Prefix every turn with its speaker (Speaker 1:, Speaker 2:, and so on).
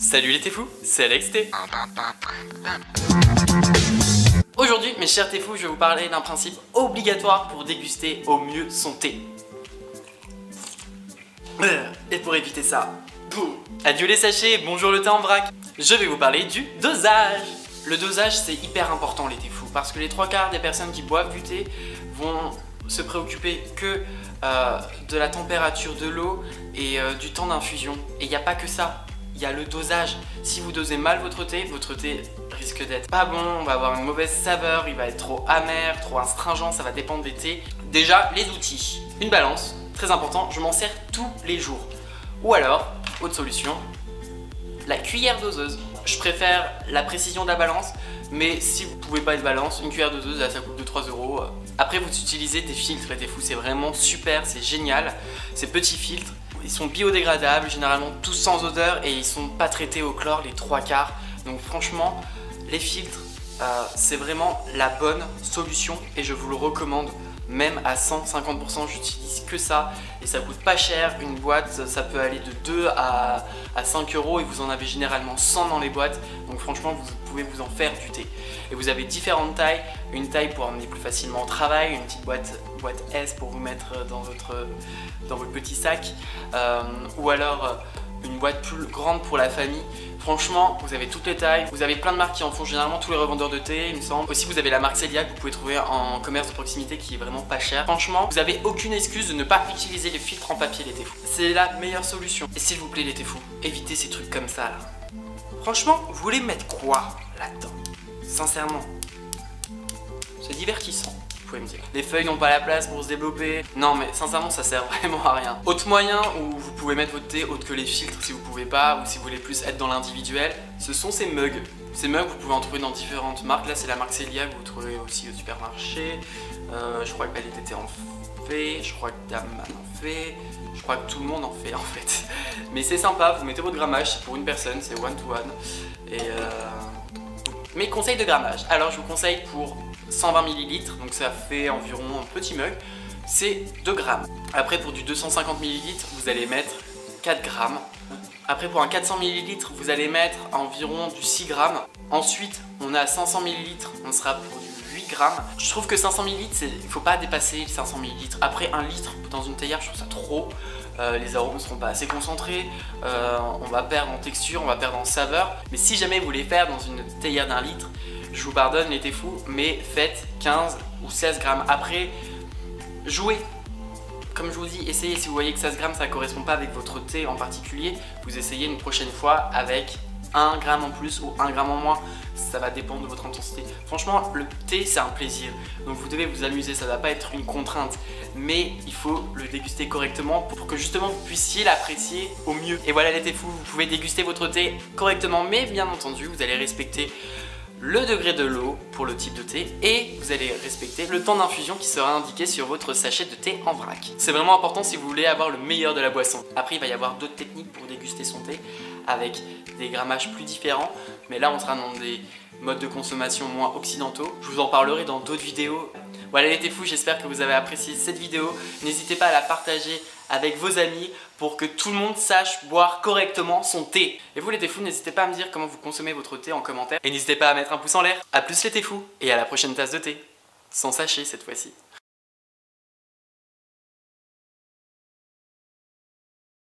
Speaker 1: Salut les téfous, c'est Alex T. Aujourd'hui, mes chers téfous, je vais vous parler d'un principe obligatoire pour déguster au mieux son thé. Et pour éviter ça, adieu les sachets, bonjour le thé en vrac. Je vais vous parler du dosage. Le dosage, c'est hyper important les téfous, parce que les 3/4 des personnes qui boivent du thé vont se préoccuper que de la température de l'eau et du temps d'infusion. Et il n'y a pas que ça. Il y a le dosage. Si vous dosez mal votre thé risque d'être pas bon, on va avoir une mauvaise saveur, il va être trop amer, trop astringent, ça va dépendre des thés. Déjà, les outils. Une balance, très important, je m'en sers tous les jours. Ou alors, autre solution, la cuillère doseuse. Je préfère la précision de la balance, mais si vous pouvez pas de balance, une cuillère doseuse, là, ça coûte 2-3 €. Après, vous utilisez des filtres, les fous, c'est vraiment super, c'est génial. Ces petits filtres, ils sont biodégradables, généralement tous sans odeur et ils sont pas traités au chlore les 3/4. Donc franchement, les filtres, c'est vraiment la bonne solution et je vous le recommande. Même à 150%, j'utilise que ça et ça coûte pas cher. Une boîte, ça peut aller de 2 à 5 € et vous en avez généralement 100 dans les boîtes. Donc franchement, vous pouvez vous en faire du thé. Et vous avez différentes tailles. Une taille pour emmener plus facilement au travail, une petite boîte S pour vous mettre dans votre petit sac. Ou alors une boîte plus grande pour la famille. Franchement, vous avez toutes les tailles, vous avez plein de marques qui en font, généralement tous les revendeurs de thé, il me semble. Aussi, vous avez la marque Celia que vous pouvez trouver en commerce de proximité qui est vraiment pas cher. Franchement, vous avez aucune excuse de ne pas utiliser les filtres en papier les téfous. C'est la meilleure solution. Et s'il vous plaît les téfous, évitez ces trucs comme ça là. Franchement, vous voulez mettre quoi là-dedans? Sincèrement, c'est divertissant. Vous pouvez me dire. Les feuilles n'ont pas la place pour se développer. Non mais sincèrement ça sert vraiment à rien. Autre moyen où vous pouvez mettre votre thé autre que les filtres si vous pouvez pas, ou si vous voulez plus être dans l'individuel, ce sont ces mugs. Ces mugs vous pouvez en trouver dans différentes marques. Là c'est la marque Celia que vous trouvez aussi au supermarché. Je crois que LTT en fait, je crois que Daman en fait, je crois que tout le monde en fait en fait. Mais c'est sympa, vous mettez votre grammage, c'est pour une personne, c'est one to one. Et mes conseils de grammage. Alors je vous conseille pour 120 ml, donc ça fait environ un petit mug, c'est 2 grammes. Après pour du 250 ml, vous allez mettre 4 grammes. Après pour un 400 ml, vous allez mettre environ du 6 grammes. Ensuite, on a 500 ml, on sera pour du 8 grammes. Je trouve que 500 ml, il faut pas dépasser les 500 ml. Après 1 litre dans une théière, je trouve ça trop. Les arômes ne seront pas assez concentrés, on va perdre en texture, on va perdre en saveur. Mais si jamais vous voulez faire dans une théière d'1 litre, je vous pardonne les téfous, mais faites 15 ou 16 grammes. Après, jouez. Comme je vous dis, essayez. Si vous voyez que 16 grammes ça ne correspond pas avec votre thé en particulier, vous essayez une prochaine fois avec 1 gramme en plus ou 1 gramme en moins. Ça va dépendre de votre intensité. Franchement, le thé c'est un plaisir. Donc vous devez vous amuser, ça ne va pas être une contrainte. Mais il faut le déguster correctement pour que justement vous puissiez l'apprécier au mieux. Et voilà les téfous, vous pouvez déguster votre thé correctement. Mais bien entendu, vous allez respecter le degré de l'eau pour le type de thé et vous allez respecter le temps d'infusion qui sera indiqué sur votre sachet de thé en vrac. C'est vraiment important si vous voulez avoir le meilleur de la boisson. Après il va y avoir d'autres techniques pour déguster son thé avec des grammages plus différents, mais là on sera dans des modes de consommation moins occidentaux. Je vous en parlerai dans d'autres vidéos. Voilà les téfous, j'espère que vous avez apprécié cette vidéo. N'hésitez pas à la partager avec vos amis pour que tout le monde sache boire correctement son thé. Et vous les téfous, n'hésitez pas à me dire comment vous consommez votre thé en commentaire. Et n'hésitez pas à mettre un pouce en l'air. A plus les téfous et à la prochaine tasse de thé. Sans sachet cette fois-ci.